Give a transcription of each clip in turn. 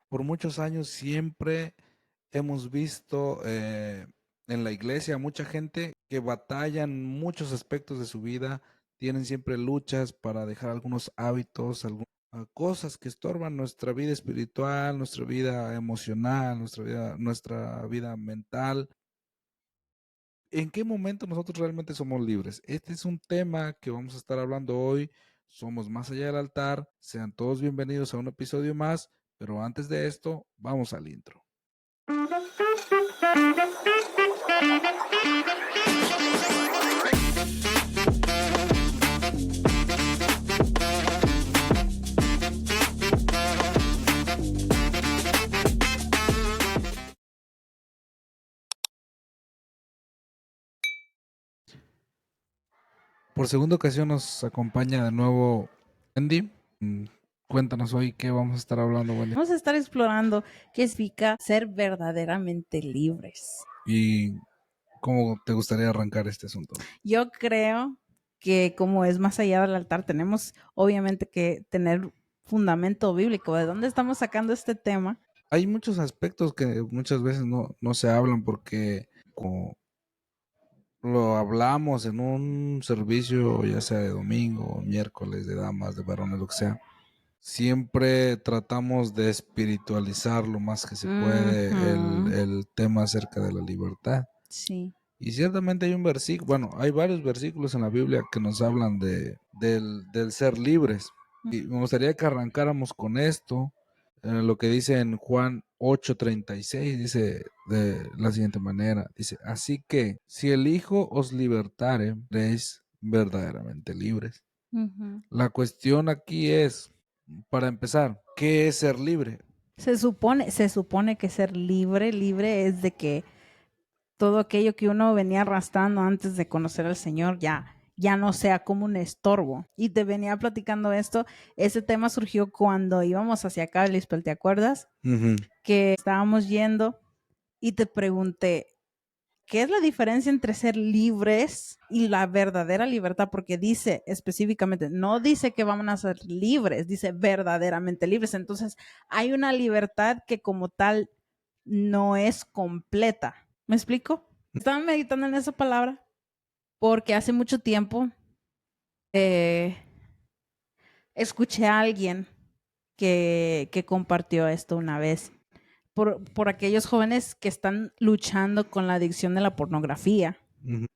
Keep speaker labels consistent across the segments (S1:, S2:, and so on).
S1: Por muchos años siempre hemos visto en la iglesia mucha gente que batalla en muchos aspectos de su vida, tienen siempre luchas para dejar algunos hábitos, algunas cosas que estorban nuestra vida espiritual, nuestra vida emocional, nuestra vida mental. ¿En qué momento nosotros realmente somos libres? Este es un tema que vamos a estar hablando hoy. Somos Más Allá del Altar. Sean todos bienvenidos a un episodio más, pero antes de esto, vamos al intro. Por segunda ocasión nos acompaña de nuevo Wendy. Cuéntanos hoy qué vamos a estar hablando, Wendy.
S2: Vamos a estar explorando qué significa ser verdaderamente libres.
S1: ¿Y cómo te gustaría arrancar este asunto?
S2: Yo creo que como es más allá del altar, tenemos obviamente que tener fundamento bíblico. ¿De dónde estamos sacando este tema?
S1: Hay muchos aspectos que muchas veces no se hablan porque como lo hablamos en un servicio, ya sea de domingo, miércoles, de damas, de varones, lo que sea. Siempre tratamos de espiritualizar lo más que se puede el tema acerca de la libertad.
S2: Sí.
S1: Y ciertamente hay un versículo, bueno, hay varios versículos en la Biblia que nos hablan del ser libres. Y me gustaría que arrancáramos con esto, lo que dice en Juan 8:36, dice de la siguiente manera, dice, así que si el Hijo os libertare, seréis verdaderamente libres. La cuestión aquí es, para empezar, ¿qué es ser libre?
S2: Se supone que ser libre es de que todo aquello que uno venía arrastrando antes de conocer al Señor ya no sea como un estorbo. Y te venía platicando esto, ese tema surgió cuando íbamos hacia acá, Lisbeth, ¿te acuerdas? Que estábamos yendo y te pregunté, ¿qué es la diferencia entre ser libres y la verdadera libertad? Porque dice específicamente, no dice que vamos a ser libres, dice verdaderamente libres. Entonces, hay una libertad que como tal no es completa. ¿Me explico? Estaba meditando en esa palabra porque hace mucho tiempo eh, escuché a alguien que compartió esto una vez. Por aquellos jóvenes que están luchando con la adicción de la pornografía.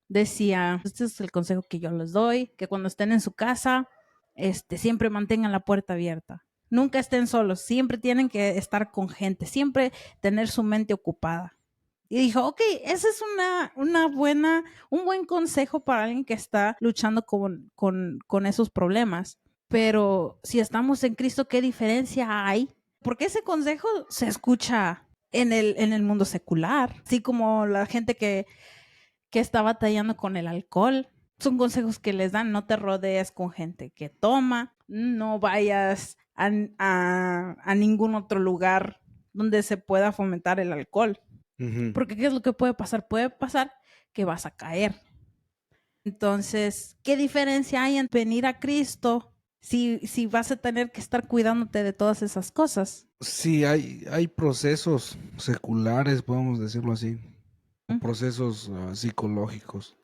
S2: Decía, este es el consejo que yo les doy, que cuando estén en su casa, siempre mantengan la puerta abierta. Nunca estén solos, siempre tienen que estar con gente, siempre tener su mente ocupada. Y dijo, ok, ese es un buen consejo para alguien que está luchando con esos problemas. Pero si estamos en Cristo, ¿qué diferencia hay? Porque ese consejo se escucha en el mundo secular, así como la gente que está batallando con el alcohol. Son consejos que les dan, no te rodees con gente que toma, no vayas a ningún otro lugar donde se pueda fomentar el alcohol. Porque ¿qué es lo que puede pasar? Puede pasar que vas a caer. Entonces, ¿qué diferencia hay en venir a Cristo si vas a tener que estar cuidándote de todas esas cosas?
S1: Sí, hay procesos seculares, podemos decirlo así, o procesos psicológicos.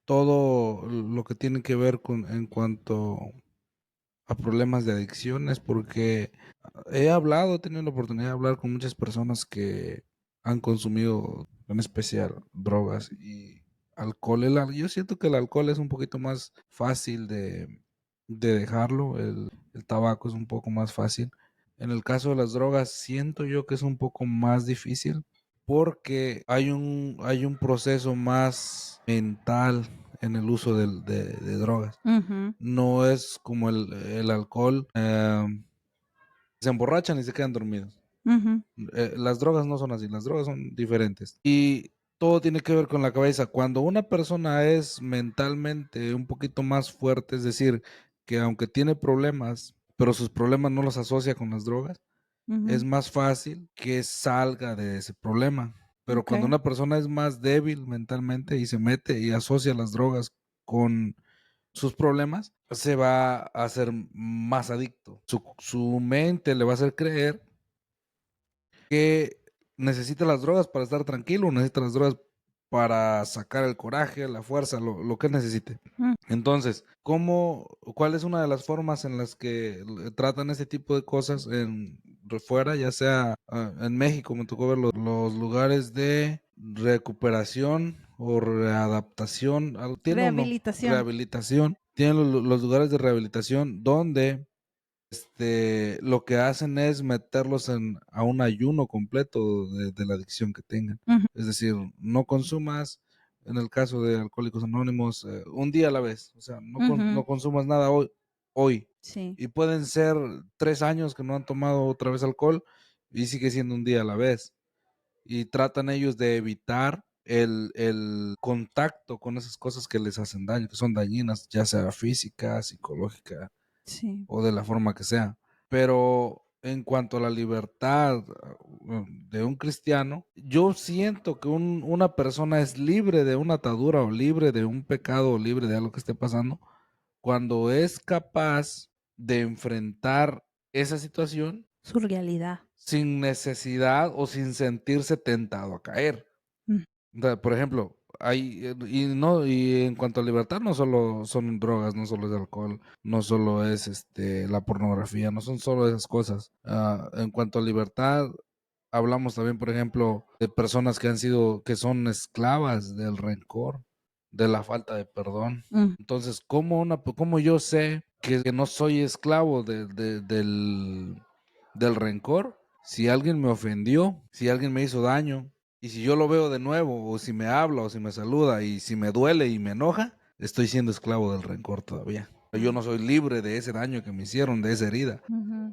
S1: Todo lo que tiene que ver en cuanto a problemas de adicciones, porque he tenido la oportunidad de hablar con muchas personas que han consumido, en especial, drogas y alcohol. Yo siento que el alcohol es un poquito más fácil de dejarlo, el tabaco es un poco más fácil. En el caso de las drogas, siento yo que es un poco más difícil porque hay un proceso más mental en el uso de drogas. No es como el alcohol, se emborrachan y se quedan dormidos. Las drogas no son así, las drogas son diferentes. Y todo tiene que ver con la cabeza. Cuando una persona es mentalmente un poquito más fuerte, es decir, que aunque tiene problemas, pero sus problemas no los asocia con las drogas, es más fácil que salga de ese problema. Pero cuando una persona es más débil mentalmente y se mete y asocia las drogas con sus problemas, se va a hacer más adicto. Su mente le va a hacer creer que necesita las drogas para estar tranquilo, necesita las drogas para sacar el coraje, la fuerza, lo que necesite. Entonces, ¿cuál es una de las formas en las que tratan ese tipo de cosas fuera, ya sea en México? Me tocó ver los lugares de recuperación o readaptación, ¿tiene o no?
S2: Rehabilitación.
S1: Rehabilitación. Tienen los lugares de rehabilitación donde lo que hacen es meterlos a un ayuno completo de la adicción que tengan.
S2: Ujú.
S1: Es decir, no consumas, en el caso de Alcohólicos Anónimos, un día a la vez. O sea, no consumas nada hoy.
S2: Sí.
S1: Y pueden ser 3 años que no han tomado otra vez alcohol y sigue siendo un día a la vez. Y tratan ellos de evitar el contacto con esas cosas que les hacen daño, que son dañinas, ya sea física, psicológica,
S2: Sí.
S1: o de la forma que sea. Pero en cuanto a la libertad de un cristiano, yo siento que una persona es libre de una atadura o libre de un pecado o libre de algo que esté pasando cuando es capaz de enfrentar esa situación
S2: Su realidad.
S1: sin necesidad o sin sentirse tentado a caer. Por ejemplo, y en cuanto a libertad, no solo son drogas, no solo es alcohol, no solo es la pornografía, no son solo esas cosas. En cuanto a libertad, hablamos también, por ejemplo, de personas que son esclavas del rencor, de la falta de perdón. Entonces, ¿cómo yo sé que no soy esclavo del rencor? Si alguien me ofendió, si alguien me hizo daño, y si yo lo veo de nuevo, o si me habla, o si me saluda, y si me duele y me enoja, estoy siendo esclavo del rencor todavía. Yo no soy libre de ese daño que me hicieron, de esa herida.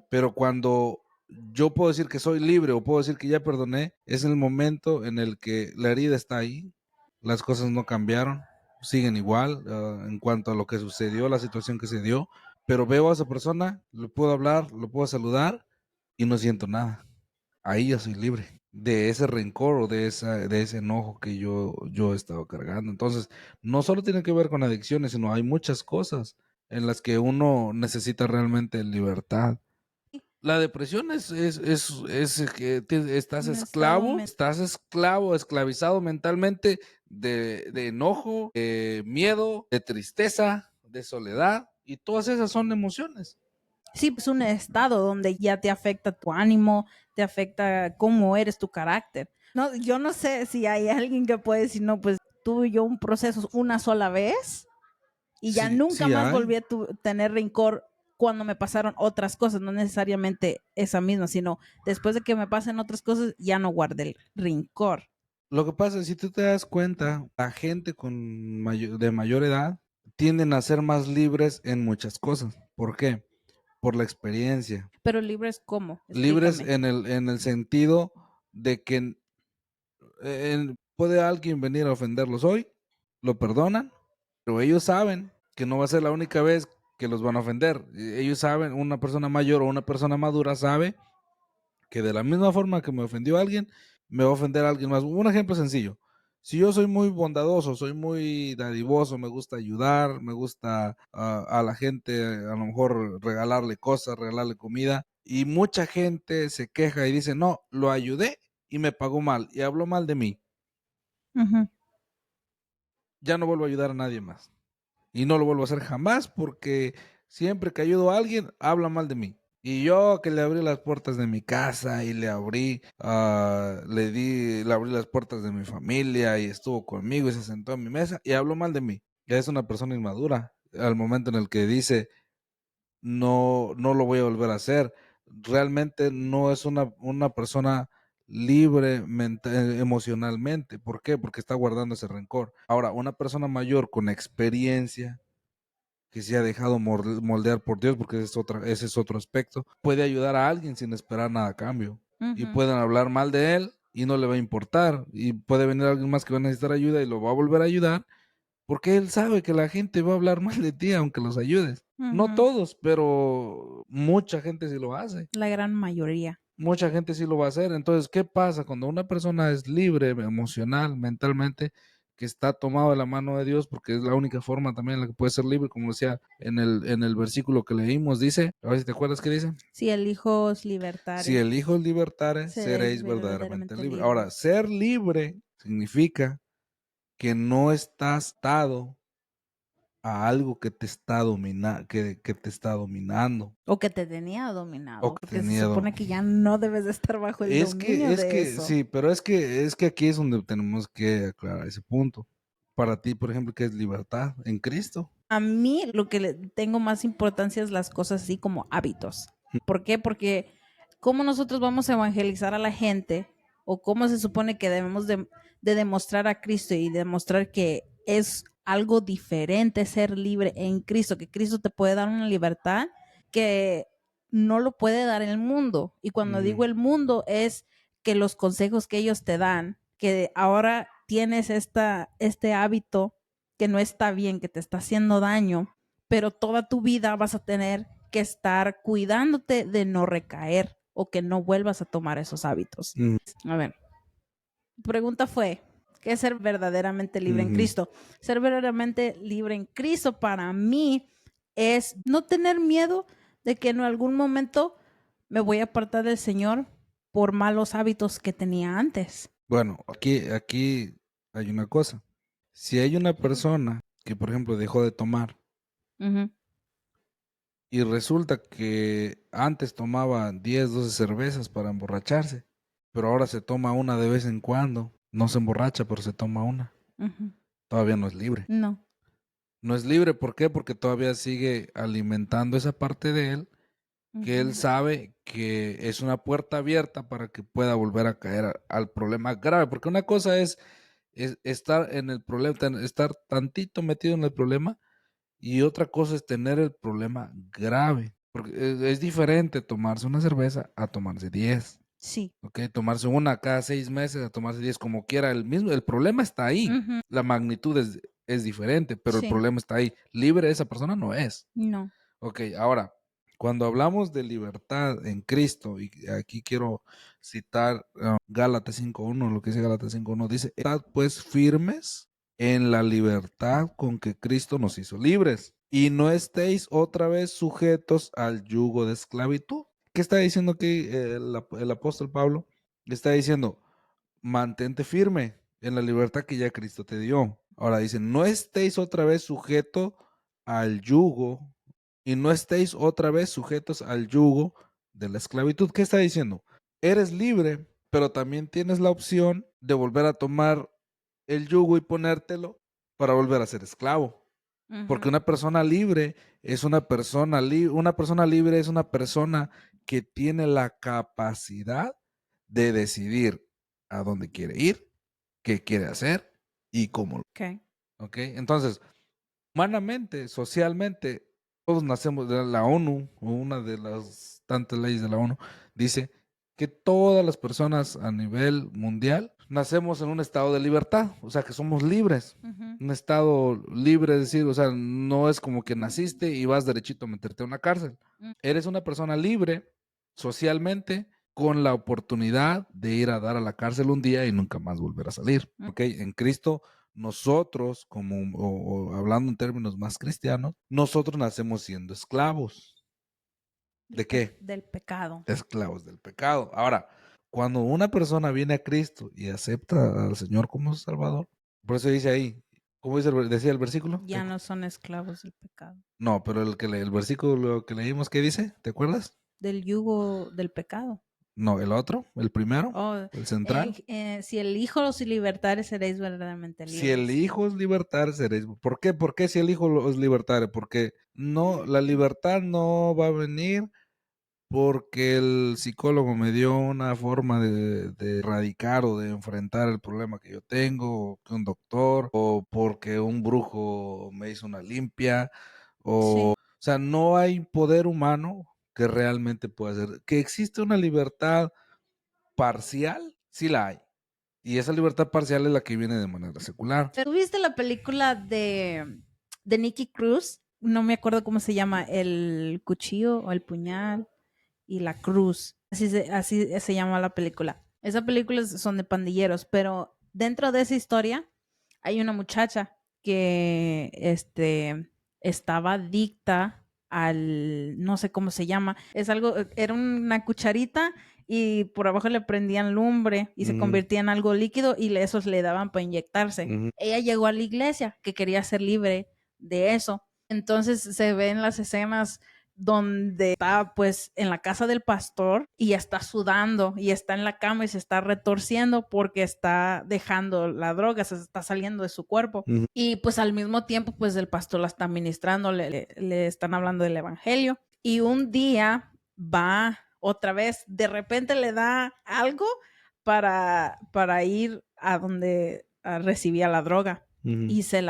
S1: Pero cuando yo puedo decir que soy libre o puedo decir que ya perdoné, es el momento en el que la herida está ahí, las cosas no cambiaron, siguen igual en cuanto a lo que sucedió, la situación que se dio, pero veo a esa persona, le puedo hablar, lo puedo saludar y no siento nada. Ahí ya soy libre de ese rencor o de ese enojo que yo he estado cargando. Entonces, no solo tiene que ver con adicciones, sino hay muchas cosas en las que uno necesita realmente libertad. La depresión es que estás esclavo, esclavizado mentalmente de enojo, de miedo, de tristeza, de soledad, y todas esas son emociones.
S2: Sí, pues un estado donde ya te afecta tu ánimo, te afecta cómo eres, tu carácter. No, yo no sé si hay alguien que puede decir, no, pues tuve yo un proceso una sola vez y ya
S1: Sí,
S2: nunca
S1: sí
S2: más
S1: hay.
S2: volví a tener rencor cuando me pasaron otras cosas, no necesariamente esa misma, sino después de que me pasen otras cosas, ya no guardé el rencor.
S1: Lo que pasa es, si tú te das cuenta, la gente de mayor edad tienden a ser más libres en muchas cosas. ¿Por qué? Por la experiencia.
S2: Pero libres, ¿cómo?
S1: Libres
S2: Explícame.
S1: en el sentido de que puede alguien venir a ofenderlos hoy, lo perdonan, pero ellos saben que no va a ser la única vez que los van a ofender. Ellos saben, una persona mayor o una persona madura sabe que de la misma forma que me ofendió alguien, me va a ofender a alguien más. Un ejemplo sencillo. Si yo soy muy bondadoso, soy muy dadivoso, me gusta ayudar, me gusta a la gente, a lo mejor regalarle cosas, regalarle comida, y mucha gente se queja y dice, no, lo ayudé y me pagó mal y habló mal de mí. Ya no vuelvo a ayudar a nadie más. Y no lo vuelvo a hacer jamás porque siempre que ayudo a alguien, habla mal de mí. Y yo que le abrí las puertas de mi casa y le abrí las puertas de mi familia y estuvo conmigo y se sentó en mi mesa y habló mal de mí. Ya es una persona inmadura al momento en el que dice, no lo voy a volver a hacer. Realmente no es una persona libre emocionalmente. ¿Por qué? Porque está guardando ese rencor. Ahora, una persona mayor con experiencia, que se ha dejado moldear por Dios, porque ese es otro aspecto, puede ayudar a alguien sin esperar nada a cambio. Y pueden hablar mal de él y no le va a importar. Y puede venir alguien más que va a necesitar ayuda y lo va a volver a ayudar, porque él sabe que la gente va a hablar mal de ti aunque los ayudes. No todos, pero mucha gente sí lo hace.
S2: La gran mayoría.
S1: Mucha gente sí lo va a hacer. Entonces, ¿qué pasa cuando una persona es libre emocional, mentalmente? que está tomado de la mano de Dios, porque es la única forma también en la que puede ser libre, como decía en el versículo que leímos, dice, a ver si te acuerdas qué dice.
S2: Si el Hijo os libertare,
S1: Si el Hijo os libertare,
S2: seréis
S1: seréis verdaderamente
S2: verdaderamente
S1: libres.
S2: libres.
S1: Ahora, ser libre significa que no estás atado a algo que te está que te está dominando.
S2: O que te tenía dominado,
S1: O que
S2: porque se
S1: tenía
S2: supone que ya no debes de estar bajo el dominio de eso.
S1: sí, pero es que aquí es donde tenemos que aclarar ese punto. Para ti, por ejemplo, ¿qué es libertad en Cristo?
S2: A mí lo que le tengo más importancia es las cosas así como hábitos. ¿Por qué? Porque cómo nosotros vamos a evangelizar a la gente o cómo se supone que debemos de demostrar a Cristo y demostrar que es algo diferente ser libre en Cristo, que Cristo te puede dar una libertad que no lo puede dar el mundo. Y cuando digo el mundo es que los consejos que ellos te dan, que ahora tienes este hábito que no está bien, que te está haciendo daño, pero toda tu vida vas a tener que estar cuidándote de no recaer o que no vuelvas a tomar esos hábitos. A ver, pregunta fue, ¿qué es ser verdaderamente libre en Cristo? Ser verdaderamente libre en Cristo para mí es no tener miedo de que en algún momento me voy a apartar del Señor por malos hábitos que tenía antes.
S1: Bueno, aquí hay una cosa. Si hay una persona que, por ejemplo, dejó de tomar y resulta que antes tomaba 10, 12 cervezas para emborracharse, pero ahora se toma una de vez en cuando, no se emborracha, pero se toma una, todavía no es libre.
S2: No.
S1: No es libre, ¿por qué? Porque todavía sigue alimentando esa parte de él que él sabe que es una puerta abierta para que pueda volver a caer al problema grave, porque una cosa es estar en el problema, estar tantito metido en el problema, y otra cosa es tener el problema grave, porque es diferente tomarse una cerveza a tomarse 10.
S2: Sí.
S1: Ok, tomarse una cada 6 meses, a tomarse 10 como quiera, el problema está ahí, la magnitud es diferente, pero el
S2: Sí.
S1: problema está ahí. Libre esa persona no es.
S2: No.
S1: Ok, ahora, cuando hablamos de libertad en Cristo, y aquí quiero citar Gálatas 5.1, lo que dice Gálatas 5.1, dice, estad pues firmes en la libertad con que Cristo nos hizo libres, y no estéis otra vez sujetos al yugo de esclavitud. ¿Qué está diciendo aquí el apóstol Pablo? Está diciendo, mantente firme en la libertad que ya Cristo te dio. Ahora dice, no estéis otra vez sujetos al yugo y no estéis otra vez sujetos al yugo de la esclavitud. ¿Qué está diciendo? Eres libre, pero también tienes la opción de volver a tomar el yugo y ponértelo para volver a ser esclavo. Porque una persona libre es una persona libre es una persona que tiene la capacidad de decidir a dónde quiere ir, qué quiere hacer y cómo. ¿Ok? Entonces, humanamente, socialmente, todos nacemos de la ONU, o una de las tantas leyes de la ONU, dice que todas las personas a nivel mundial nacemos en un estado de libertad, o sea, que somos libres. Un estado libre, es decir, o sea, no es como que naciste y vas derechito a meterte a una cárcel. Eres una persona libre socialmente con la oportunidad de ir a dar a la cárcel un día y nunca más volver a salir. ¿Ok? En Cristo nosotros, o hablando en términos más cristianos, nosotros nacemos siendo esclavos. ¿De qué?
S2: Del pecado.
S1: Esclavos del pecado. Ahora, cuando una persona viene a Cristo y acepta al Señor como su Salvador, por eso dice ahí, ¿cómo decía el versículo?
S2: Ya no son esclavos del pecado.
S1: No, pero el versículo que leímos, ¿qué dice? ¿Te acuerdas?
S2: Del yugo del pecado.
S1: No, el otro, el primero,
S2: Oh,
S1: el central.
S2: Si el Hijo los libertare, seréis verdaderamente libres.
S1: Si el Hijo os libertare, seréis. ¿Por qué? ¿Por qué si el Hijo os libertare? Porque no, la libertad no va a venir porque el psicólogo me dio una forma de erradicar o de enfrentar el problema que yo tengo, o que un doctor, o porque un brujo me hizo una limpia, o sea, no hay poder humano que realmente pueda hacer. Que existe una libertad parcial, sí la hay. Y esa libertad parcial es la que viene de manera secular.
S2: ¿Tú viste la película de Nicky Cruz? No me acuerdo cómo se llama, el cuchillo o el puñal y la cruz. Así se llama la película. Esas películas son de pandilleros, pero dentro de esa historia Hay una muchacha que estaba adicta al, no sé cómo se llama, es algo, era una cucharita y por abajo le prendían lumbre y se
S1: Ujú,
S2: convertía en algo líquido y esos le daban para inyectarse.
S1: ujú,
S2: Ella llegó a la iglesia que quería ser libre de eso. Entonces se ven las escenas donde está pues en la casa del pastor y está sudando y está en la cama y se está retorciendo porque está dejando la droga, se está saliendo de su cuerpo.
S1: ujú.
S2: Y pues al mismo tiempo pues el pastor la está ministrando, le están hablando del evangelio y un día va otra vez, de repente le da algo para ir a donde recibía la droga
S1: Ujú.
S2: y se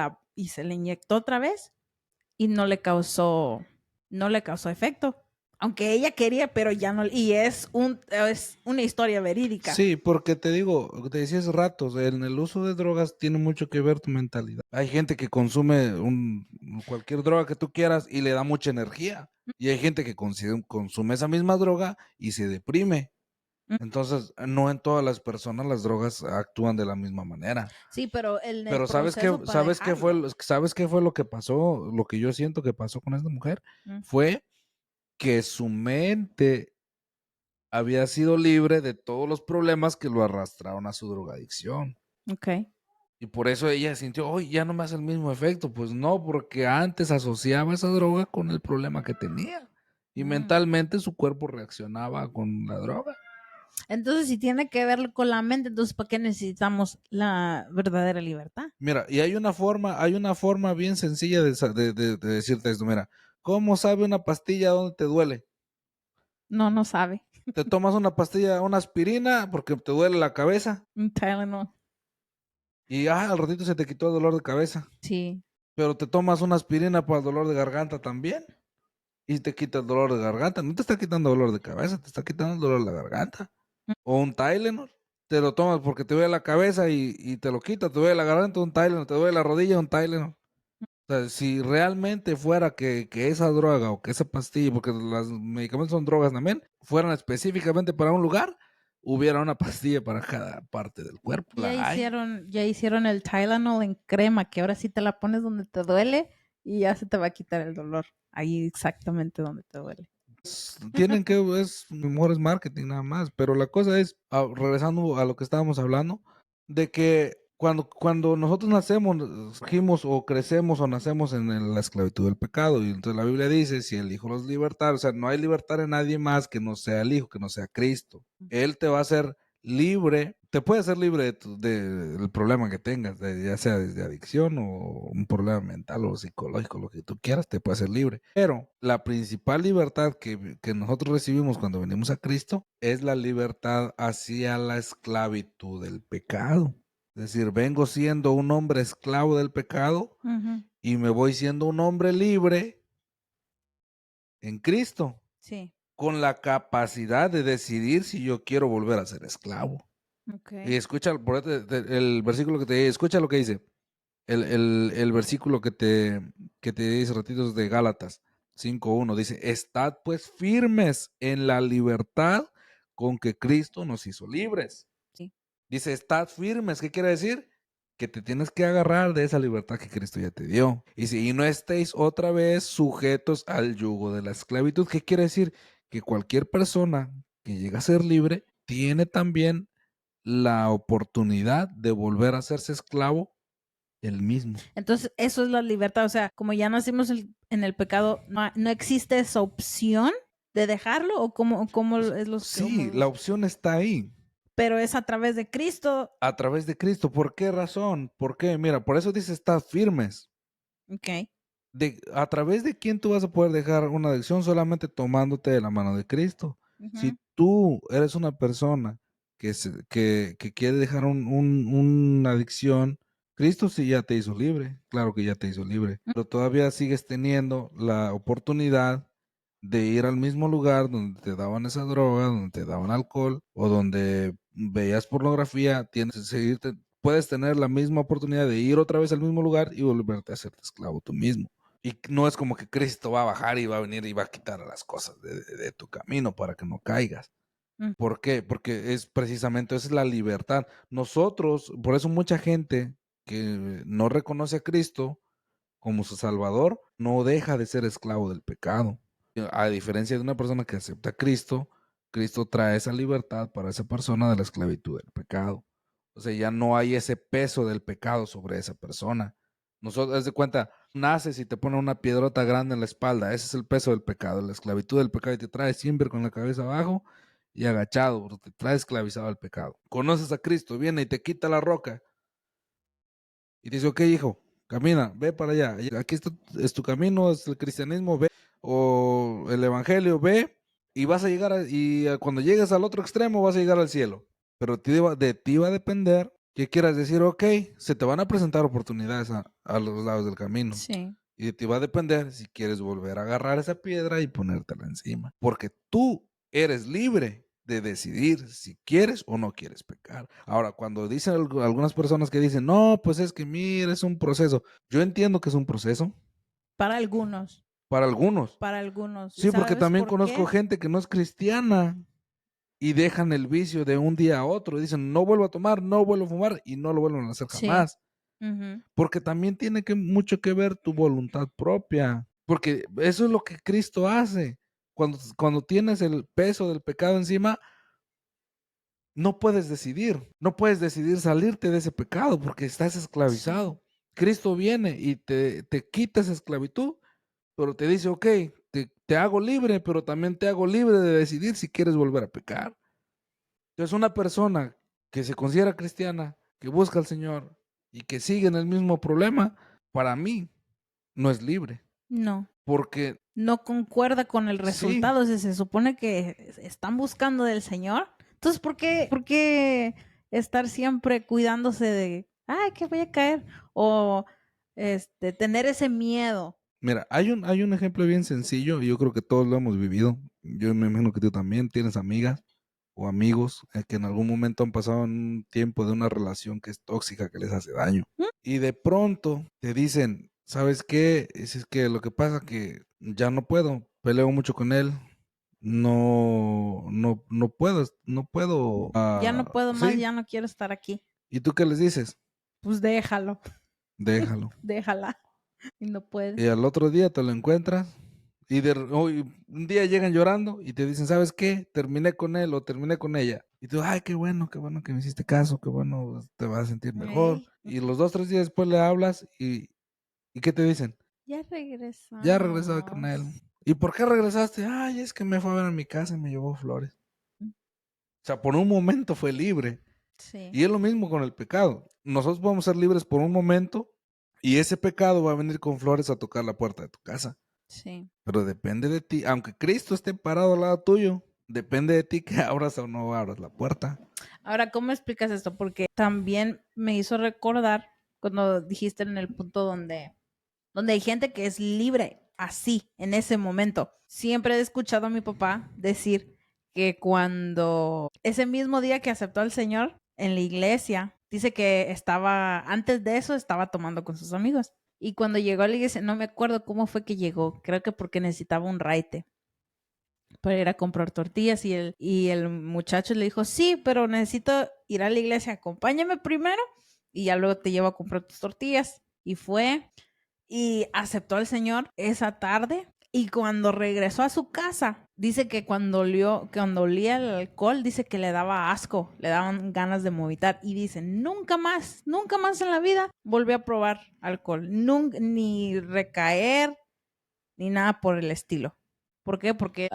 S2: le inyectó otra vez y no le causó efecto. Aunque ella quería, pero ya no, y es una historia verídica.
S1: Sí, porque te digo, lo que te decía hace rato, o sea, en el uso de drogas tiene mucho que ver tu mentalidad. Hay gente que consume cualquier droga que tú quieras y le da mucha energía. Y hay gente que consume esa misma droga y se deprime. Entonces, no en todas las personas las drogas actúan de la misma manera.
S2: Sí, pero en el
S1: Pero ¿sabes qué,
S2: proceso para dejarlo.
S1: sabes qué fue lo que pasó? Lo que yo siento que pasó con esta mujer
S2: Mm,
S1: fue que su mente había sido libre de todos los problemas que lo arrastraron a su drogadicción.
S2: ok.
S1: Y por eso ella sintió, hoy ya no me hace el mismo efecto. Pues no, porque antes asociaba esa droga con el problema que tenía. Y
S2: Mm.
S1: mentalmente su cuerpo reaccionaba con la droga.
S2: Entonces, si tiene que ver con la mente, entonces, ¿para qué necesitamos la verdadera libertad?
S1: Mira, y hay una forma bien sencilla de decirte esto. Mira, ¿cómo sabe una pastilla dónde te duele?
S2: No, no sabe.
S1: Te tomas una pastilla, una aspirina, porque te duele la cabeza.
S2: Un Tylenol.
S1: Y al ratito se te quitó el dolor de cabeza.
S2: Sí.
S1: Pero te tomas una aspirina para el dolor de garganta también. Y te quita el dolor de garganta. No te está quitando dolor de cabeza, te está quitando el dolor de la garganta.
S2: Mm.
S1: O un Tylenol. Te lo tomas porque te duele la cabeza y te lo quita. Te duele la garganta, un Tylenol. Te duele la rodilla, un Tylenol. O sea, si realmente fuera que esa droga o que esa pastilla, porque los medicamentos son drogas también, fueran específicamente para un lugar, hubiera una pastilla para cada parte del cuerpo. La hay.
S2: Ya hicieron el Tylenol en crema, que ahora sí te la pones donde te duele y ya se te va a quitar el dolor. Ahí exactamente donde te duele.
S1: Tienen que, es mejor es marketing nada más, pero la cosa es, regresando a lo que estábamos hablando, de que cuando nosotros nacemos, surgimos o crecemos o nacemos en la esclavitud del pecado, y entonces la Biblia dice, si el Hijo los libertar, o sea, no hay libertad en nadie más que no sea el Hijo, que no sea Cristo. Él te va a hacer libre, te puede hacer libre del problema que tengas, ya sea desde adicción o un problema mental o psicológico, lo que tú quieras, te puede hacer libre. Pero la principal libertad que nosotros recibimos cuando venimos a Cristo es la libertad hacia la esclavitud del pecado. Es decir, vengo siendo un hombre esclavo del pecado
S2: Ujú.
S1: y me voy siendo un hombre libre en Cristo,
S2: Sí,
S1: con la capacidad de decidir si yo quiero volver a ser esclavo.
S2: ok.
S1: Y escucha el versículo que te escucha lo que dice. El versículo que te dice ratitos de Gálatas 5:1 dice, estad pues firmes en la libertad con que Cristo nos hizo libres.
S2: Sí.
S1: Dice, estad firmes, ¿qué quiere decir? Que te tienes que agarrar de esa libertad que Cristo ya te dio. Y no estéis otra vez sujetos al yugo de la esclavitud. ¿Qué quiere decir? Que cualquier persona que llega a ser libre tiene también la oportunidad de volver a hacerse esclavo el mismo.
S2: Entonces, eso es la libertad. O sea, como ya nacimos en el pecado, no existe esa opción de dejarlo o cómo es
S1: Sí, la opción está ahí,
S2: pero es a través de Cristo.
S1: a través de Cristo. ¿Por qué razón? ¿Por qué? Mira, por eso dice, estad firmes.
S2: Ok.
S1: ¿A través de quién tú vas a poder dejar una adicción? Solamente tomándote de la mano de Cristo.
S2: Ujú.
S1: Si tú eres una persona que quiere dejar una adicción, Cristo sí ya te hizo libre, claro que ya te hizo libre, pero todavía sigues teniendo la oportunidad de ir al mismo lugar donde te daban esa droga, donde te daban alcohol o donde veías pornografía, puedes tener la misma oportunidad de ir otra vez al mismo lugar y volverte a hacerte esclavo tú mismo. Y no es como que Cristo va a bajar y va a venir y va a quitar las cosas de tu camino para que no caigas.
S2: Mm.
S1: ¿Por qué? Porque es precisamente, esa es la libertad. Nosotros, por eso mucha gente que no reconoce a Cristo como su Salvador, no deja de ser esclavo del pecado. A diferencia de una persona que acepta a Cristo, Cristo trae esa libertad para esa persona de la esclavitud del pecado. O sea, ya no hay ese peso del pecado sobre esa persona. Nosotros, haz de cuenta, naces y te pone una piedrota grande en la espalda. Ese es el peso del pecado, la esclavitud del pecado. Y te trae siempre con la cabeza abajo y agachado, porque te trae esclavizado al pecado. Conoces a Cristo, viene y te quita la roca. Y te dice, ok, hijo, camina, ve para allá. Aquí es tu camino, es el cristianismo, ve. O el evangelio, ve. Y vas a llegar, cuando llegues al otro extremo, vas a llegar al cielo. Pero de ti va a depender que quieras decir, ok, se te van a presentar oportunidades a los lados del camino.
S2: Sí.
S1: Y de ti va a depender si quieres volver a agarrar esa piedra y ponértela encima. Porque tú eres libre de decidir si quieres o no quieres pecar. Ahora, cuando dicen algunas personas que dicen, no, pues es que mira, es un proceso. Yo entiendo que es un proceso
S2: Para algunos,
S1: para algunos.
S2: para algunos. ¿Y
S1: Sí, porque
S2: sabes
S1: también
S2: por
S1: conozco
S2: qué?
S1: gente que no es cristiana y dejan el vicio de un día a otro. Dicen, no vuelvo a tomar, no vuelvo a fumar y no lo vuelven a hacer
S2: Sí.
S1: jamás. Porque también tiene mucho que ver tu voluntad propia. Porque eso es lo que Cristo hace. Cuando tienes el peso del pecado encima, no puedes decidir. No puedes decidir salirte de ese pecado porque estás
S2: Sí.
S1: esclavizado. Cristo viene y te quita esa esclavitud, pero te dice, ok, te hago libre, pero también te hago libre de decidir si quieres volver a pecar. Entonces, una persona que se considera cristiana, que busca al Señor y que sigue en el mismo problema, para mí no es libre.
S2: No.
S1: Porque
S2: No concuerda con el
S1: sí,
S2: resultado. Si se supone que están buscando del Señor, entonces ¿por qué estar siempre cuidándose de, ay, que voy a caer? O tener ese miedo.
S1: mira, hay un ejemplo bien sencillo y yo creo que todos lo hemos vivido. Yo me imagino que tú también tienes amigas o amigos que en algún momento han pasado en un tiempo de una relación que es tóxica, que les hace daño.
S2: ¿Mm?
S1: Y de pronto te dicen, ¿sabes qué? Es que lo que pasa que ya no puedo, peleo mucho con él, no puedo,
S2: Ya no puedo más,
S1: sí.
S2: ya no quiero estar aquí.
S1: ¿Y tú qué les dices?
S2: Pues déjalo,
S1: Déjalo.
S2: déjala. Y no
S1: Y
S2: puedes.
S1: al otro día te lo encuentras y un día llegan llorando y te dicen, ¿sabes qué? Terminé con él o terminé con ella. Y tú, ay, qué bueno que me hiciste caso, qué bueno, te vas a sentir mejor.
S2: Ey,
S1: Y los 2, 3 días después le hablas ¿y qué te dicen?
S2: ya
S1: Ya regresaba con él.
S2: regresamos.
S1: ¿Y por qué regresaste? Ay, es que me fue a ver a mi casa y me llevó flores. O sea, por un momento fue libre.
S2: Sí,
S1: Y es lo mismo con el pecado. Nosotros podemos ser libres por un momento y ese pecado va a venir con flores a tocar la puerta de tu casa.
S2: sí.
S1: Pero depende de ti, aunque Cristo esté parado al lado tuyo, depende de ti que abras o no abras la puerta.
S2: Ahora, ¿cómo explicas esto? Porque también me hizo recordar cuando dijiste en el punto donde hay gente que es libre así, en ese momento. Siempre he escuchado a mi papá decir que cuando ese mismo día que aceptó al Señor en la iglesia, dice que antes de eso estaba tomando con sus amigos. Y cuando llegó a la iglesia, no me acuerdo cómo fue que llegó, creo que porque necesitaba un raite para ir a comprar tortillas y el muchacho le dijo, sí, pero necesito ir a la iglesia, acompáñame primero y ya luego te llevo a comprar tus tortillas. Y fue y aceptó al Señor esa tarde y cuando regresó a su casa, dice que cuando olía el alcohol, dice que le daba asco, le daban ganas de vomitar y dice, nunca más en la vida volví a probar alcohol, ni recaer, ni nada por el estilo. ¿Por qué? Porque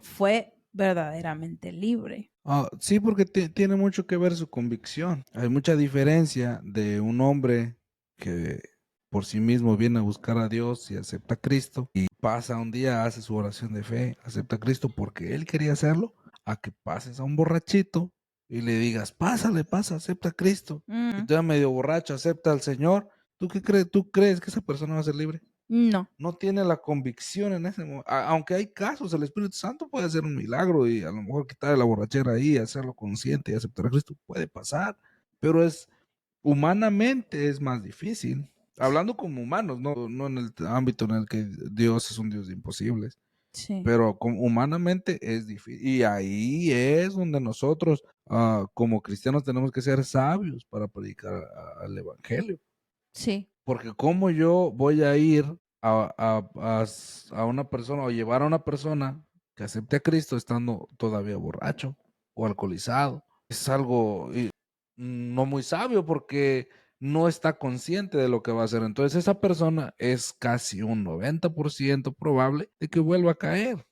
S2: fue verdaderamente libre.
S1: Sí, porque tiene mucho que ver su convicción. Hay mucha diferencia de un hombre que por sí mismo viene a buscar a Dios y acepta a Cristo y pasa un día, hace su oración de fe, acepta a Cristo porque él quería hacerlo, a que pases a un borrachito y le digas, pasa, acepta a Cristo. Y tú ya medio borracho, acepta al Señor. ¿Tú qué crees? ¿Tú crees que esa persona va a ser libre?
S2: No.
S1: No tiene la convicción en ese momento. Aunque hay casos, el Espíritu Santo puede hacer un milagro y a lo mejor quitar la borrachera ahí, hacerlo consciente y aceptar a Cristo, puede pasar, pero humanamente es más difícil. Hablando como humanos, no en el ámbito en el que Dios es un Dios de imposibles,
S2: Sí.
S1: pero humanamente es difícil. Y ahí es donde nosotros, como cristianos, tenemos que ser sabios para predicar el Evangelio.
S2: Sí,
S1: Porque cómo yo voy a ir a una persona o llevar a una persona que acepte a Cristo estando todavía borracho o alcoholizado. Es algo no muy sabio porque no está consciente de lo que va a hacer. Entonces esa persona es casi un 90% probable de que vuelva a caer.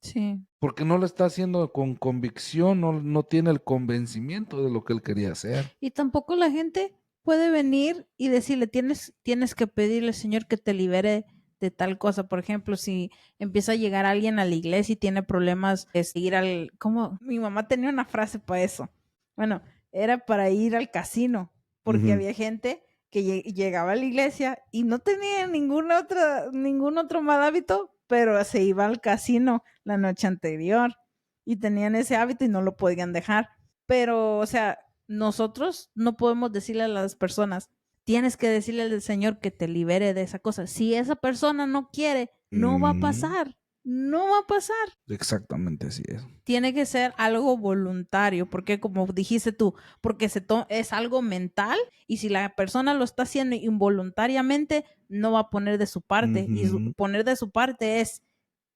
S2: sí.
S1: Porque no lo está haciendo con convicción, no tiene el convencimiento de lo que él quería hacer.
S2: Y tampoco la gente puede venir y decirle, tienes que pedirle, Señor, que te libere de tal cosa. Por ejemplo, si empieza a llegar alguien a la iglesia y tiene problemas de ir al, ¿cómo? Mi mamá tenía una frase para eso. Bueno, era para ir al casino, porque
S1: Ujú.
S2: había gente que llegaba a la iglesia y no tenía ningún otro mal hábito, pero se iba al casino la noche anterior y tenían ese hábito y no lo podían dejar. Pero, o sea, nosotros no podemos decirle a las personas, tienes que decirle al Señor que te libere de esa cosa. Si esa persona no quiere, no va a
S1: Mm,
S2: pasar, no va a pasar.
S1: exactamente así es.
S2: Tiene que ser algo voluntario, porque como dijiste tú, porque es algo mental y si la persona lo está haciendo involuntariamente, no va a poner de su parte. Y
S1: Ujú.
S2: poner de su parte es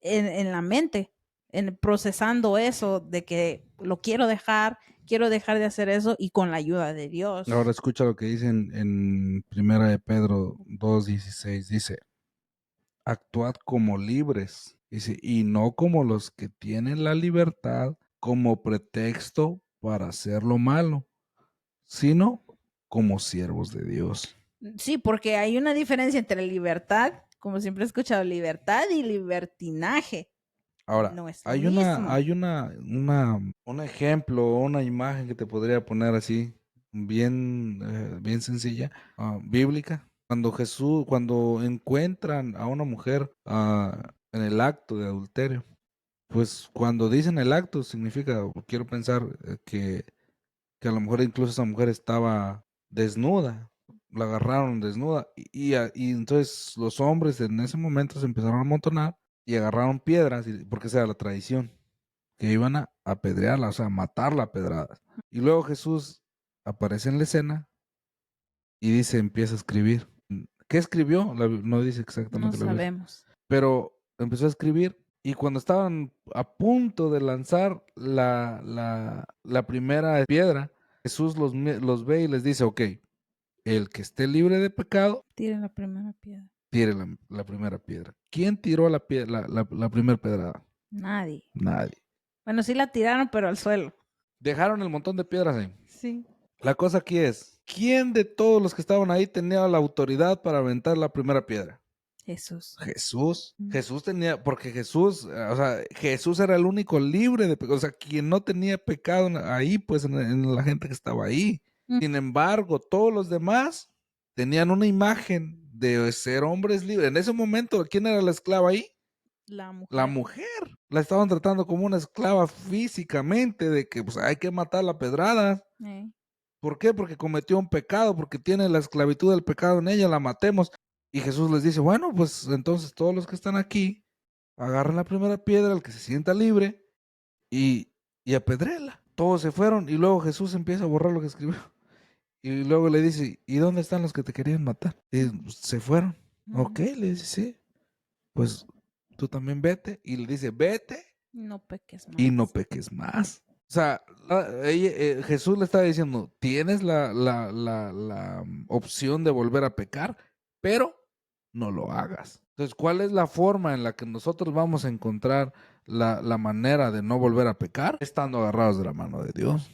S2: en la mente, en procesando eso de que lo quiero dejar de hacer eso y con la ayuda de
S1: Ahora
S2: Dios.
S1: escucha lo que dice en Primera de Pedro 2:16. Dice, actuad como libres. Dice, y no como los que tienen la libertad como pretexto para hacer lo malo, sino como siervos de Dios.
S2: Sí, porque hay una diferencia entre libertad, como siempre he escuchado, libertad y libertinaje.
S1: Ahora,
S2: No es lo
S1: hay
S2: mismo.
S1: un ejemplo, una imagen que te podría poner así, bien sencilla, bíblica. Cuando encuentran a una mujer en el acto de adulterio, pues cuando dicen el acto significa, o quiero pensar que a lo mejor incluso esa mujer estaba desnuda, la agarraron desnuda y entonces los hombres en ese momento se empezaron a amontonar y agarraron piedras, porque esa era la tradición, que iban a apedrearla, o sea, a matarla a pedradas. Y luego Jesús aparece en la escena y dice, empieza a escribir. ¿Qué escribió? No dice
S2: No
S1: exactamente la Biblia,
S2: sabemos.
S1: pero empezó a escribir y cuando estaban a punto de lanzar la primera piedra, Jesús los ve y les dice, ok, el que esté libre de pecado,
S2: Tira la primera piedra.
S1: tire la primera piedra. ¿Quién tiró la primera pedrada?
S2: Nadie.
S1: Nadie.
S2: Bueno, sí la tiraron, pero al suelo.
S1: Dejaron el montón de piedras ahí.
S2: Sí.
S1: La cosa aquí es, ¿quién de todos los que estaban ahí tenía la autoridad para aventar la primera piedra?
S2: Jesús.
S1: Jesús.
S2: Mm.
S1: Jesús tenía, porque Jesús, o sea, Jesús era el único libre de pecado, o sea, quien no tenía pecado ahí, pues en la gente que estaba ahí.
S2: Mm.
S1: Sin embargo, todos los demás tenían una imagen de ser hombres libres. En ese momento, ¿quién era la esclava ahí?
S2: La
S1: La
S2: mujer.
S1: mujer. La estaban tratando como una esclava físicamente, de que pues hay que matarla a pedradas.
S2: Eh.
S1: ¿Por qué? Porque cometió un pecado, porque tiene la esclavitud del pecado en ella, la matemos. Y Jesús les dice, bueno, pues entonces todos los que están aquí, agarren la primera piedra, el que se sienta libre, y apedréela. Todos se fueron y luego Jesús empieza a borrar lo que escribió. Y luego le dice, ¿y dónde están los que te querían matar? Y pues, se fueron. Ok, le dice, sí, pues tú también vete. Y le dice, vete
S2: No peques
S1: y no
S2: más.
S1: peques más. O sea, Jesús le estaba diciendo, tienes la opción de volver a pecar, pero no lo hagas. Entonces, ¿cuál es la forma en la que nosotros vamos a encontrar la manera de no volver a pecar? Estando agarrados de la mano de Dios,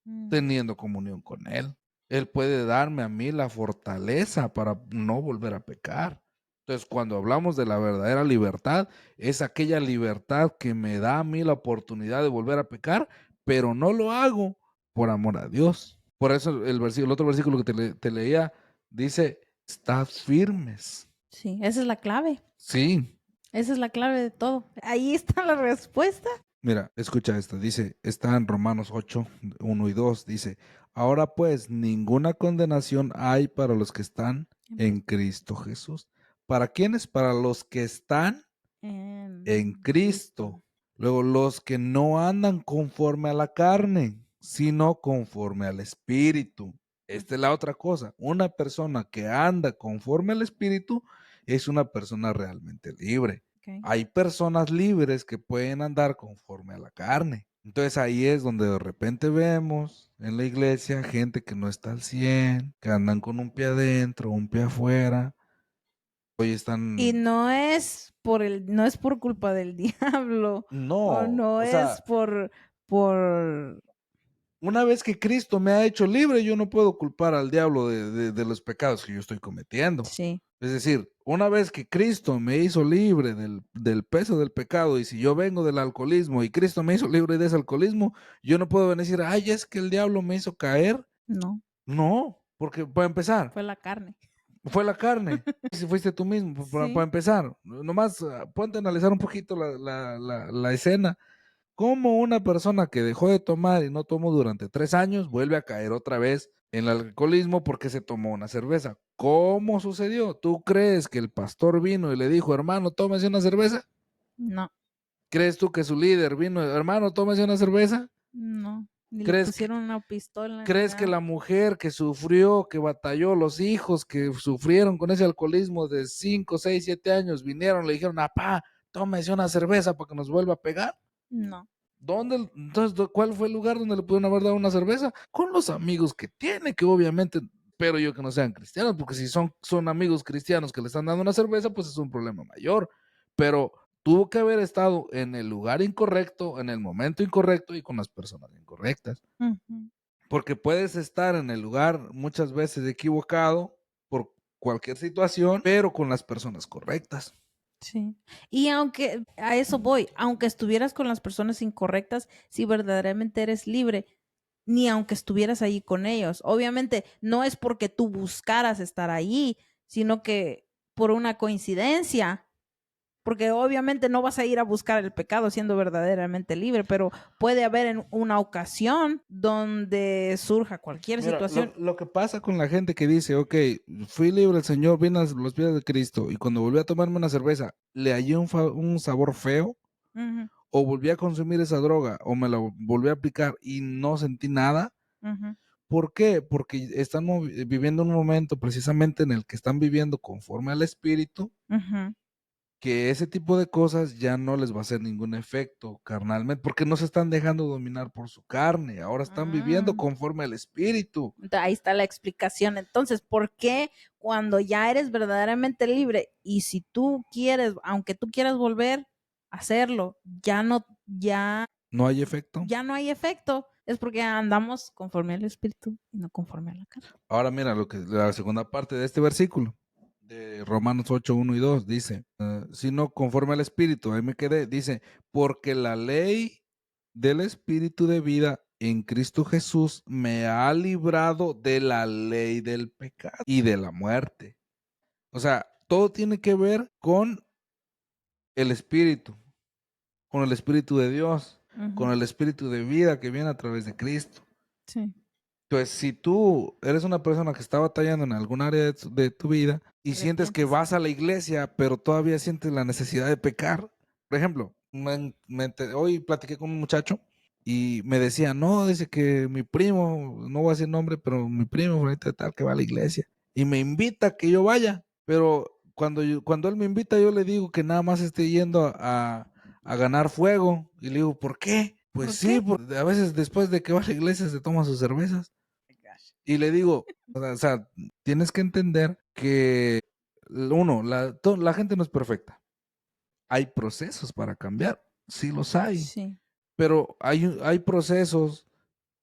S2: Mm.
S1: teniendo comunión con Él. Él puede darme a mí la fortaleza para no volver a pecar. Entonces, cuando hablamos de la verdadera libertad, es aquella libertad que me da a mí la oportunidad de volver a pecar, pero no lo hago por amor a Dios. Por eso el otro versículo que te leía dice, estad firmes.
S2: Sí, esa es la clave.
S1: Sí,
S2: Esa es la clave de todo. Ahí está la respuesta.
S1: mira, escucha esto, dice, está en Romanos 8, 1 y 2, dice, ahora pues ninguna condenación hay para los que están en Cristo Jesús. ¿Para quiénes? Para los que están en
S2: En Cristo.
S1: Cristo. Luego, los que no andan conforme a la carne, sino conforme al Espíritu. Esta es la otra cosa. Una persona que anda conforme al Espíritu es una persona realmente libre.
S2: Okay.
S1: Hay personas libres que pueden andar conforme a la carne. Entonces ahí es donde de repente vemos en la iglesia gente que no está al 100, que andan con un pie adentro, un pie afuera. Hoy
S2: Y
S1: están...
S2: no es no es por culpa del diablo, o
S1: No,
S2: no
S1: o
S2: es
S1: sea,
S2: por,
S1: una vez que Cristo me ha hecho libre, yo no puedo culpar al diablo de los pecados que yo estoy cometiendo.
S2: sí,
S1: Es decir, una vez que Cristo me hizo libre del peso del pecado, y si yo vengo del alcoholismo y Cristo me hizo libre de ese alcoholismo, yo no puedo venir a decir, ay, es que el diablo me hizo caer.
S2: no,
S1: No, porque para empezar,
S2: fue la carne.
S1: fue la carne. Si fuiste tú mismo, para
S2: Sí,
S1: empezar, nomás ponte a analizar un poquito la escena. ¿Cómo una persona que dejó de tomar y no tomó durante 3 años vuelve a caer otra vez en el alcoholismo porque se tomó una cerveza? ¿Cómo sucedió? ¿Tú crees que el pastor vino y le dijo, hermano, tómese una cerveza?
S2: no,
S1: ¿Crees tú que su líder vino, hermano, tómese una cerveza?
S2: no, ni le
S1: ¿Crees que,
S2: pusieron una pistola ni
S1: crees que
S2: nada.
S1: la mujer que sufrió, que batalló, los hijos que sufrieron con ese alcoholismo de 5, 6, 7 años, vinieron, le dijeron, apá, tómese una cerveza para que nos vuelva a pegar?
S2: No,
S1: ¿Dónde, entonces, cuál fue el lugar donde le pudieron haber dado una cerveza? Con los amigos que tiene, que obviamente, pero yo que no sean cristianos, porque si son amigos cristianos que le están dando una cerveza, pues es un problema mayor. Pero tuvo que haber estado en el lugar incorrecto, en el momento incorrecto y con las personas incorrectas.
S2: ujú,
S1: Porque puedes estar en el lugar muchas veces equivocado por cualquier situación, pero con las personas correctas.
S2: sí. Y aunque a eso voy, aunque estuvieras con las personas incorrectas, si verdaderamente eres libre, ni aunque estuvieras allí con ellos. Obviamente no es porque tú buscaras estar allí, sino que por una coincidencia, porque obviamente no vas a ir a buscar el pecado siendo verdaderamente libre, pero puede haber en una ocasión donde surja cualquier
S1: Mira, lo,
S2: situación.
S1: lo que pasa con la gente que dice, ok, fui libre, el Señor vino a los pies de Cristo y cuando volví a tomarme una cerveza, le hallé un sabor feo
S2: Ujú,
S1: o volví a consumir esa droga o me la volví a aplicar y no sentí nada.
S2: ujú,
S1: ¿Por qué? Porque están viviendo un momento precisamente en el que están viviendo conforme al Espíritu,
S2: ujú.
S1: que ese tipo de cosas ya no les va a hacer ningún efecto carnalmente, porque no se están dejando dominar por su carne, ahora están viviendo
S2: Mm.
S1: conforme al Espíritu.
S2: Ahí está la explicación. Entonces, ¿por qué cuando ya eres verdaderamente libre y si tú quieres, aunque tú quieras volver a hacerlo,
S1: ¿No hay efecto?
S2: ya no hay efecto? Es porque andamos conforme al espíritu y no conforme a la carne.
S1: Ahora mira lo que la segunda parte de este versículo de Romanos 8, 1 y 2 dice, sino conforme al Espíritu, ahí me quedé, dice, porque la ley del Espíritu de vida en Cristo Jesús me ha librado de la ley del pecado y de la muerte. O sea, todo tiene que ver con el Espíritu, con el Espíritu de Dios, con
S2: Ujú,
S1: el Espíritu de vida que viene a través de Cristo.
S2: sí,
S1: Entonces, si tú eres una persona que está batallando en algún área de tu vida y sientes que
S2: arrepiéntese.
S1: vas a la iglesia, pero todavía sientes la necesidad de pecar, por ejemplo, hoy platiqué con un muchacho y me decía, no, dice que mi primo, no voy a decir nombre, pero mi primo, fulanito de tal, que va a la iglesia y me invita a que yo vaya, pero cuando él me invita, yo le digo que nada más esté yendo a ganar fuego y le digo, ¿por qué? Pues
S2: ¿Por
S1: sí,
S2: qué?
S1: porque a veces después de que va a la iglesia se toma sus cervezas. Y le digo, o sea, tienes que entender que, uno, la gente no es perfecta. Hay procesos para cambiar, sí los hay,
S2: Sí.
S1: pero hay procesos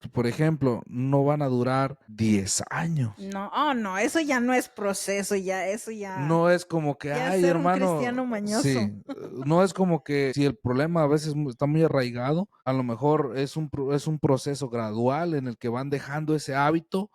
S1: que, por ejemplo, no van a durar 10 años.
S2: No, oh no, eso ya no es proceso, ya, eso ya,
S1: No es como que,
S2: ya es
S1: ay,
S2: ser un
S1: hermano,
S2: cristiano mañoso.
S1: sí, no es como que si el problema a veces está muy arraigado, a lo mejor es un proceso gradual en el que van dejando ese hábito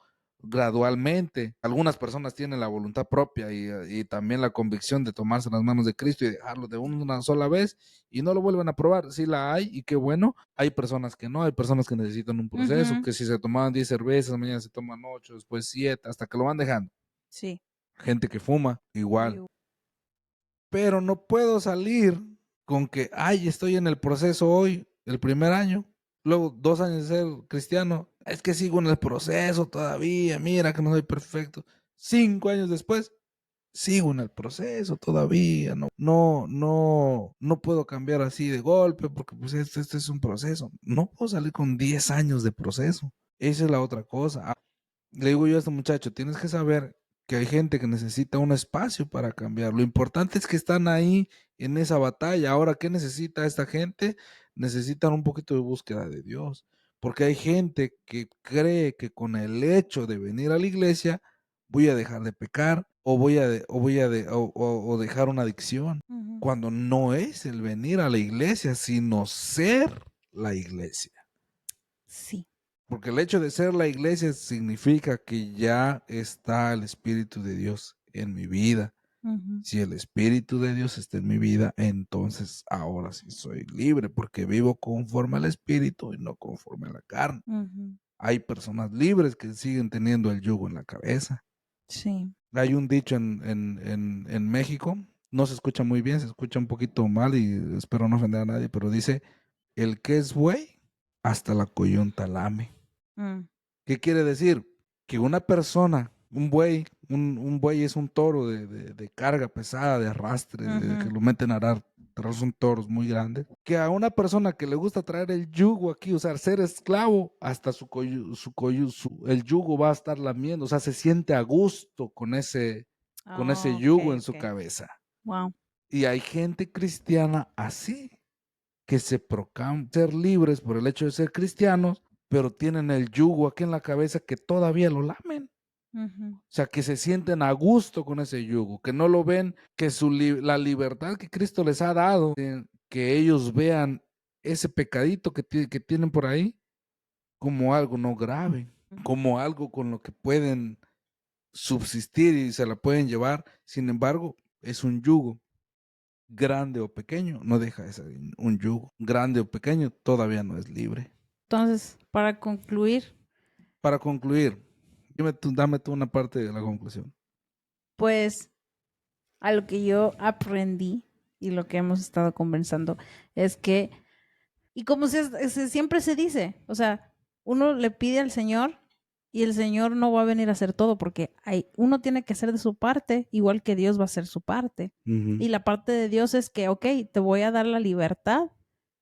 S1: gradualmente. Algunas personas tienen la voluntad propia y también la convicción de tomarse las manos de Cristo y dejarlo de una sola vez y no lo vuelven a probar. Sí la hay y qué bueno. Hay personas que no, hay personas que necesitan un proceso,
S2: Ujú,
S1: que si se tomaban 10 cervezas, mañana se toman 8, después 7, hasta que lo van dejando.
S2: sí.
S1: Gente que fuma, igual.
S2: Iu-
S1: Pero no puedo salir con que, ay, estoy en el proceso hoy, el primer año, luego 2 años de ser cristiano, Es que sigo en el proceso todavía, mira que no soy perfecto. 5 años después, sigo en el proceso todavía, no puedo cambiar así de golpe porque pues este es un proceso. No puedo salir con 10 años de proceso. Esa es la otra cosa. Le digo yo a este muchacho, tienes que saber que hay gente que necesita un espacio para cambiar. Lo importante es que están ahí en esa batalla. Ahora, ¿qué necesita esta gente? Necesitan un poquito de búsqueda de Dios. Porque hay gente que cree que con el hecho de venir a la iglesia voy a dejar de pecar o dejar una adicción.
S2: Ujú.
S1: Cuando no es el venir a la iglesia, sino ser la iglesia.
S2: Sí.
S1: Porque el hecho de ser la iglesia significa que ya está el Espíritu de Dios en mi vida.
S2: Ujú.
S1: Si el Espíritu de Dios está en mi vida, entonces ahora sí soy libre porque vivo conforme al Espíritu y no conforme a la carne.
S2: Ujú.
S1: Hay personas libres que siguen teniendo el yugo en la cabeza.
S2: Sí.
S1: Hay un dicho en México, no se escucha muy bien, se escucha un poquito mal y espero no ofender a nadie, pero dice, el que es buey, hasta la coyunta lame.
S2: Mm.
S1: ¿Qué quiere decir? Que una persona, un buey es un toro de carga pesada, de arrastre, que
S2: Ujú.
S1: lo meten a arar, pero son toros muy grandes. Que a una persona que le gusta traer el yugo aquí, o sea, ser esclavo, hasta el yugo va a estar lamiendo, o sea, se siente a gusto con ese
S2: Oh,
S1: yugo
S2: okay,
S1: en su
S2: okay.
S1: cabeza.
S2: Wow.
S1: Y hay gente cristiana así, que se proclaman ser libres por el hecho de ser cristianos, pero tienen el yugo aquí en la cabeza que todavía lo lamen.
S2: Ujú.
S1: O sea, que se sienten a gusto con ese yugo, que no lo ven, que la libertad que Cristo les ha dado, que ellos vean ese pecadito que tienen por ahí como algo no grave, como algo con lo que pueden subsistir y se la pueden llevar. Sin embargo, es un yugo. Grande o pequeño, no deja de ser un yugo. Grande o pequeño, todavía no es libre.
S2: Entonces, para concluir,
S1: Para concluir, dame tú una parte de la conclusión.
S2: pues a lo que yo aprendí y lo que hemos estado conversando es que, y como siempre se dice, o sea, uno le pide al Señor y el Señor no va a venir a hacer todo porque uno tiene que hacer de su parte, igual que Dios va a hacer su parte. Y la parte de Dios es que, ok, te voy a dar la libertad,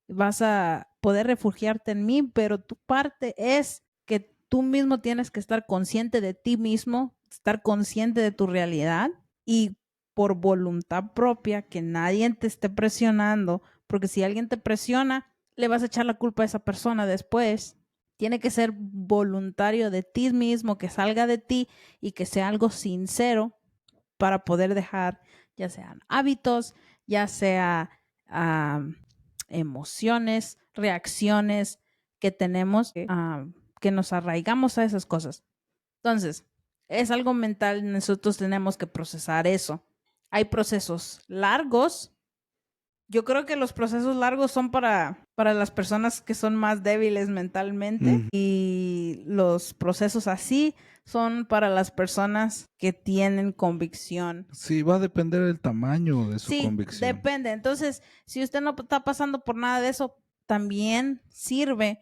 S2: vas a poder refugiarte en mí, pero tu parte es que tú mismo tienes que estar consciente de ti mismo, estar consciente de tu realidad y por voluntad propia, que nadie te esté presionando, porque si alguien te presiona, le vas a echar la culpa a esa persona después. Tiene que ser voluntario de ti mismo, que salga de ti y que sea algo sincero para poder dejar, ya sean hábitos, ya sea emociones, reacciones que tenemos, que nos arraigamos a esas cosas. Entonces, es algo mental, nosotros tenemos que procesar eso. Hay procesos largos. Yo creo que los procesos largos son para las personas que son más débiles mentalmente y los procesos así son para las personas que tienen convicción.
S1: Sí, va a depender del tamaño de su
S2: Sí,
S1: convicción.
S2: depende. Entonces, si usted no está pasando por nada de eso, también sirve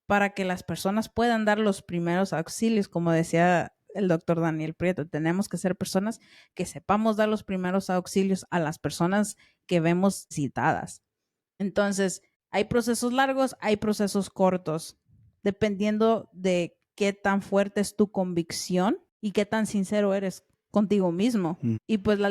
S2: para que las personas puedan dar los primeros auxilios, como decía el doctor Daniel Prieto. Tenemos que ser personas que sepamos dar los primeros auxilios a las personas que vemos citadas. Entonces, hay procesos largos, hay procesos cortos, dependiendo de qué tan fuerte es tu convicción y qué tan sincero eres contigo mismo. Y pues la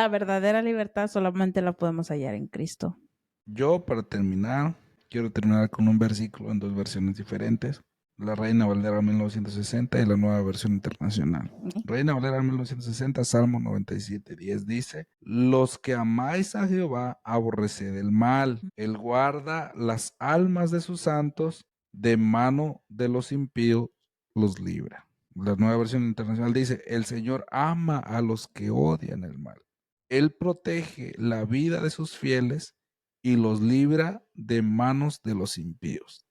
S2: verdadera libertad solamente la podemos hallar en Cristo.
S1: Yo, para terminar, quiero terminar con un versículo en dos versiones diferentes. La Reina Valera 1960 y la Nueva Versión Internacional. Reina Valera 1960, Salmo 97:10 dice: Los que amáis a Jehová, aborreced el mal. Él guarda las almas de sus santos, de mano de los impíos los libra. La Nueva Versión Internacional dice: El Señor ama a los que odian el mal. Él protege la vida de sus fieles y los libra de manos de los impíos.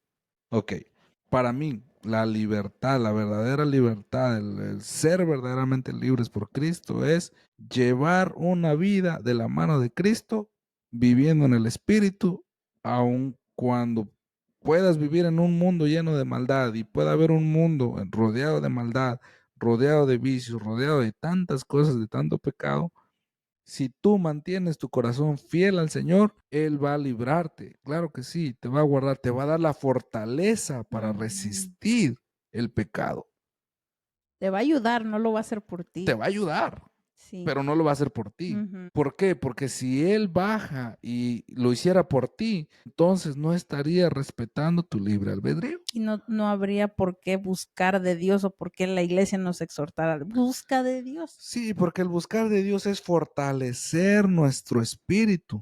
S1: Ok, para mí, la libertad, la verdadera libertad, el ser verdaderamente libres por Cristo es llevar una vida de la mano de Cristo, viviendo en el Espíritu, aun cuando puedas vivir en un mundo lleno de maldad y pueda haber un mundo rodeado de maldad, rodeado de vicios, rodeado de tantas cosas, de tanto pecado, si tú mantienes tu corazón fiel al Señor, Él va a librarte. Claro que sí, te va a guardar, te va a dar la fortaleza para resistir el pecado.
S2: Te va a ayudar, no lo va a hacer por ti.
S1: Te va a ayudar,
S2: Sí.
S1: pero no lo va a hacer por ti. ¿Por qué? Porque si Él baja y lo hiciera por ti, entonces no estaría respetando tu libre albedrío.
S2: Y no habría por qué buscar de Dios o por qué la iglesia nos exhortara. Busca de Dios.
S1: Sí, porque el buscar de Dios es fortalecer nuestro espíritu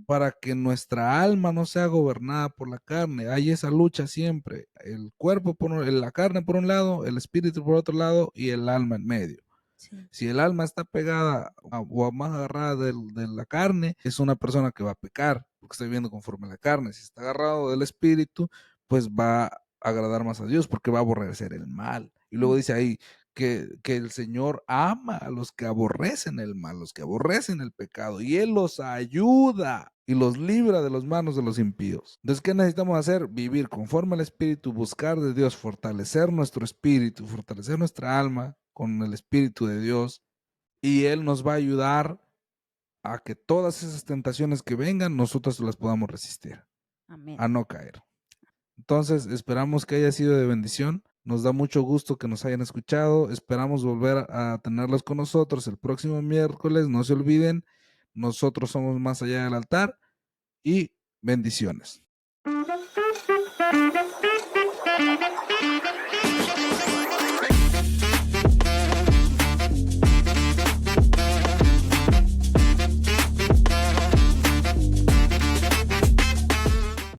S1: para que nuestra alma no sea gobernada por la carne. Hay esa lucha siempre. El cuerpo, la carne por un lado, el espíritu por otro lado y el alma en medio.
S2: Sí.
S1: Si el alma está pegada o más agarrada de la carne, es una persona que va a pecar, porque está viviendo conforme a la carne. Si está agarrado del espíritu, pues va a agradar más a Dios, porque va a aborrecer el mal. Y luego dice ahí que el Señor ama a los que aborrecen el mal, los que aborrecen el pecado, y Él los ayuda y los libra de las manos de los impíos. Entonces, ¿qué necesitamos hacer? Vivir conforme al Espíritu, buscar de Dios, fortalecer nuestro espíritu, fortalecer nuestra alma con el Espíritu de Dios, y Él nos va a ayudar a que todas esas tentaciones que vengan, nosotros las podamos resistir.
S2: Amén.
S1: A no caer. Entonces, esperamos que haya sido de bendición. Nos da mucho gusto que nos hayan escuchado. Esperamos volver a tenerlos con nosotros el próximo miércoles. No se olviden, nosotros somos Más Allá del Altar y bendiciones.